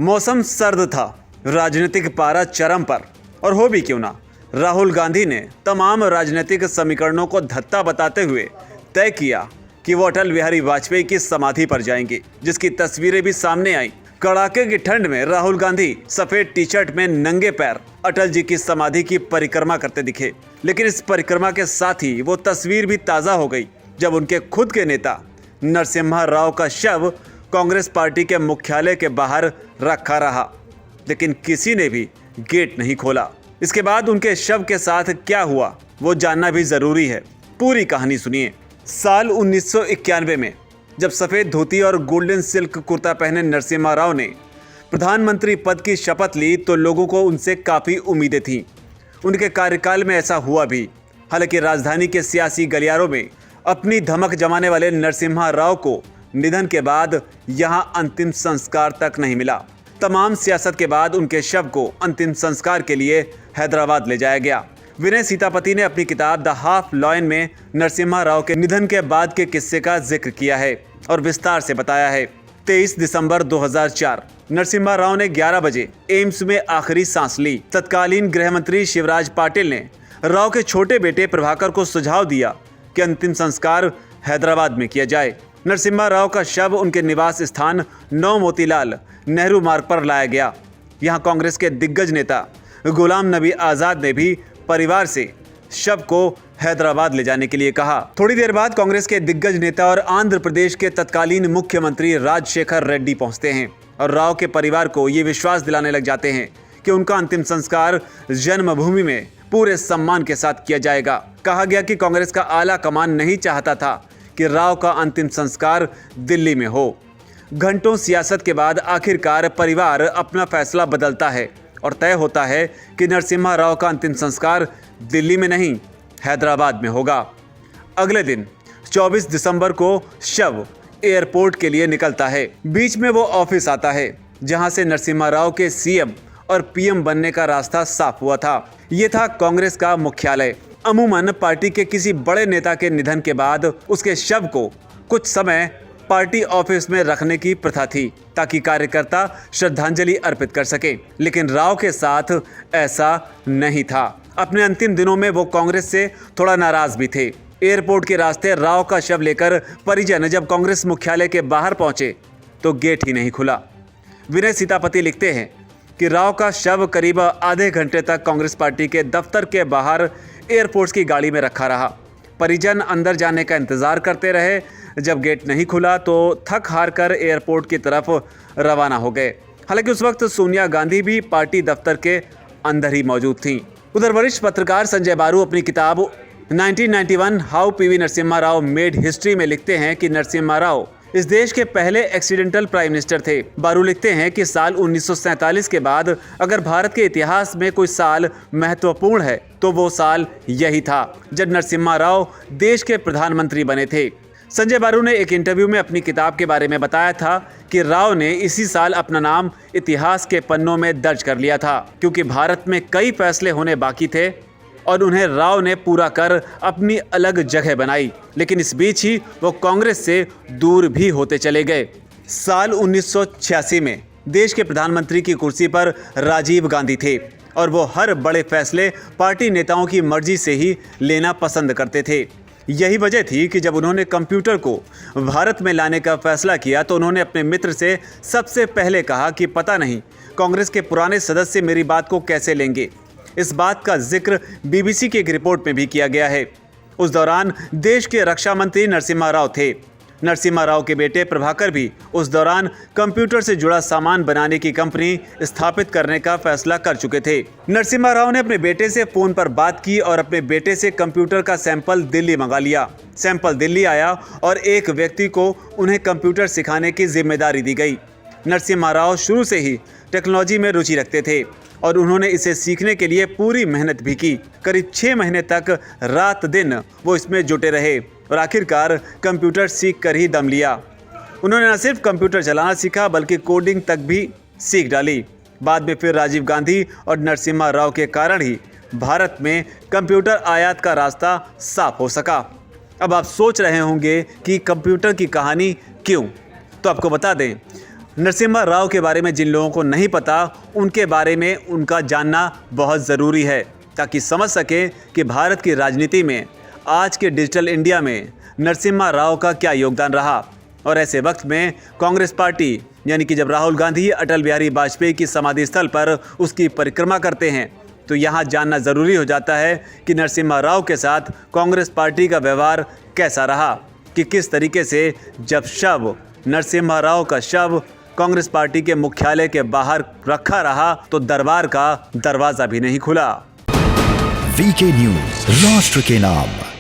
मौसम सर्द था, राजनीतिक पारा चरम पर, और हो भी क्यों ना, राहुल गांधी ने तमाम राजनीतिक समीकरणों को धत्ता बताते हुए तय किया कि वो अटल बिहारी वाजपेयी की समाधि पर जाएंगे, जिसकी तस्वीरें भी सामने आई। कड़ाके की ठंड में राहुल गांधी सफेद टी शर्ट में नंगे पैर अटल जी की समाधि की परिक्रमा करते दिखे। लेकिन इस परिक्रमा के साथ ही वो तस्वीर भी ताज़ा हो गई जब उनके खुद के नेता नरसिम्हा राव का शव कांग्रेस पार्टी के मुख्यालय के बाहर रखा रहा, लेकिन किसी ने भी गेट नहीं खोला। इसके बाद उनके शव के साथ क्या हुआ वो जानना भी जरूरी है। पूरी कहानी सुनिए। साल 1991 में जब सफेद धोती और गोल्डन सिल्क कुर्ता पहने नरसिम्हा राव ने प्रधानमंत्री पद की शपथ ली तो लोगों को उनसे काफ़ी उम्मीदें थीं। उनके कार्यकाल में ऐसा हुआ भी। हालांकि राजधानी के सियासी गलियारों में अपनी धमक जमाने वाले नरसिम्हा राव को निधन के बाद यहां अंतिम संस्कार तक नहीं मिला। तमाम सियासत के बाद उनके शव को अंतिम संस्कार के लिए हैदराबाद ले जाया गया। विनय सीतापति ने अपनी किताब द हाफ लॉयन में नरसिम्हा राव के निधन के बाद के किस्से का जिक्र किया है और विस्तार से बताया है। 23 दिसंबर 2004 नरसिम्हा राव ने 11 बजे एम्स में आखिरी सांस ली। तत्कालीन गृह मंत्री शिवराज पाटिल ने राव के छोटे बेटे प्रभाकर को सुझाव दिया कि अंतिम संस्कार हैदराबाद में किया जाए। नरसिम्हा राव का शव उनके निवास स्थान 9 मोतीलाल नेहरू मार्ग पर लाया गया। यहां कांग्रेस के दिग्गज नेता गुलाम नबी आज़ाद ने भी परिवार से शव को हैदराबाद ले जाने के लिए कहा। थोड़ी देर बाद कांग्रेस के दिग्गज नेता और आंध्र प्रदेश के तत्कालीन मुख्यमंत्री राजशेखर रेड्डी पहुंचते हैं और राव के परिवार को ये विश्वास दिलाने लग जाते हैं कि उनका अंतिम संस्कार जन्मभूमि में पूरे सम्मान के साथ किया जाएगा। कहा गया कि कांग्रेस का आला कमान नहीं चाहता था कि राव का अंतिम संस्कार दिल्ली में हो। घंटों सियासत के बाद आखिरकार परिवार अपना फैसला बदलता है और तय होता है कि नरसिम्हा राव का अंतिम संस्कार दिल्ली में नहीं, हैदराबाद में होगा। अगले दिन 24 दिसंबर को शव एयरपोर्ट के लिए निकलता है। बीच में वो ऑफिस आता है जहां से नरसिम्हा राव के सीएम और पीएम बनने का रास्ता साफ हुआ था। ये था कांग्रेस का मुख्यालय। अमूमन पार्टी के किसी बड़े नेता के निधन के बाद उसके शव को कुछ समय पार्टी ऑफिस में रखने की प्रथा थी ताकि कार्यकर्ता श्रद्धांजलि अर्पित कर सके। लेकिन राव के साथ ऐसा नहीं था। अपने अंतिम दिनों में वो कांग्रेस से थोड़ा नाराज भी थे। एयरपोर्ट के रास्ते राव का शव लेकर परिजन जब कांग्रेस मुख्यालय के बाहर पहुंचे तो गेट ही नहीं खुला। विनय सीतापति लिखते हैं कि राव का शव करीब आधे घंटे तक कांग्रेस पार्टी के दफ्तर के बाहर एयरफोर्स की गाड़ी में रखा रहा। परिजन अंदर जाने का इंतजार करते रहे। जब गेट नहीं खुला तो थक हार कर एयरपोर्ट की तरफ रवाना हो गए। हालांकि उस वक्त सोनिया गांधी भी पार्टी दफ्तर के अंदर ही मौजूद थीं। उधर वरिष्ठ पत्रकार संजय बारू अपनी किताब 1991 how PV Narasimha Rao made history में लिखते हैं कि नरसिम्हा राव इस देश के पहले एक्सीडेंटल प्राइम मिनिस्टर थे। बारू लिखते हैं कि साल 1947 के बाद अगर भारत के इतिहास में कोई साल महत्वपूर्ण है तो वो साल यही था जब नरसिम्हा राव देश के प्रधानमंत्री बने थे। संजय बारू ने एक इंटरव्यू में अपनी किताब के बारे में बताया था कि राव ने इसी साल अपना नाम इतिहास के पन्नों में दर्ज कर लिया था, क्योंकि भारत में कई फैसले होने बाकी थे और उन्हें राव ने पूरा कर अपनी अलग जगह बनाई। लेकिन इस बीच ही वो कांग्रेस से दूर भी होते चले गए। साल 1986 में देश के प्रधानमंत्री की कुर्सी पर राजीव गांधी थे और वो हर बड़े फैसले पार्टी नेताओं की मर्जी से ही लेना पसंद करते थे। यही वजह थी कि जब उन्होंने कंप्यूटर को भारत में लाने का फैसला किया तो उन्होंने अपने मित्र से सबसे पहले कहा कि पता नहीं कांग्रेस के पुराने सदस्य मेरी बात को कैसे लेंगे। इस बात का जिक्र बीबीसी की एक रिपोर्ट में भी किया गया है। उस दौरान देश के रक्षा मंत्री नरसिम्हा राव थे। नरसिम्हा राव के बेटे प्रभाकर भी उस दौरान कंप्यूटर से जुड़ा सामान बनाने की कंपनी स्थापित करने का फैसला कर चुके थे। नरसिम्हा राव ने अपने बेटे से फोन पर बात की और अपने बेटे से कंप्यूटर का सैंपल दिल्ली मंगा लिया। सैंपल दिल्ली आया और एक व्यक्ति को उन्हें कंप्यूटर सिखाने की जिम्मेदारी दी गई। नरसिम्हा राव शुरू से ही टेक्नोलॉजी में रुचि रखते थे और उन्होंने इसे सीखने के लिए पूरी मेहनत भी की। करीब 6 महीने तक रात दिन वो इसमें जुटे रहे और आखिरकार कंप्यूटर सीख कर ही दम लिया। उन्होंने न सिर्फ कंप्यूटर चलाना सीखा बल्कि कोडिंग तक भी सीख डाली। बाद में फिर राजीव गांधी और नरसिम्हा राव के कारण ही भारत में कंप्यूटर आयात का रास्ता साफ हो सका। अब आप सोच रहे होंगे कि कंप्यूटर की कहानी क्यों, तो आपको बता दें नरसिम्हा राव के बारे में जिन लोगों को नहीं पता, उनके बारे में उनका जानना बहुत ज़रूरी है, ताकि समझ सकें कि भारत की राजनीति में आज के डिजिटल इंडिया में नरसिम्हा राव का क्या योगदान रहा। और ऐसे वक्त में कांग्रेस पार्टी, यानी कि जब राहुल गांधी अटल बिहारी वाजपेयी की समाधि स्थल पर उसकी परिक्रमा करते हैं, तो यहाँ जानना ज़रूरी हो जाता है कि नरसिम्हा राव के साथ कांग्रेस पार्टी का व्यवहार कैसा रहा, कि किस तरीके से जब नरसिम्हा राव का शव कांग्रेस पार्टी के मुख्यालय के बाहर रखा रहा तो दरबार का दरवाजा भी नहीं खुला। वीके न्यूज़, राष्ट्र के नाम।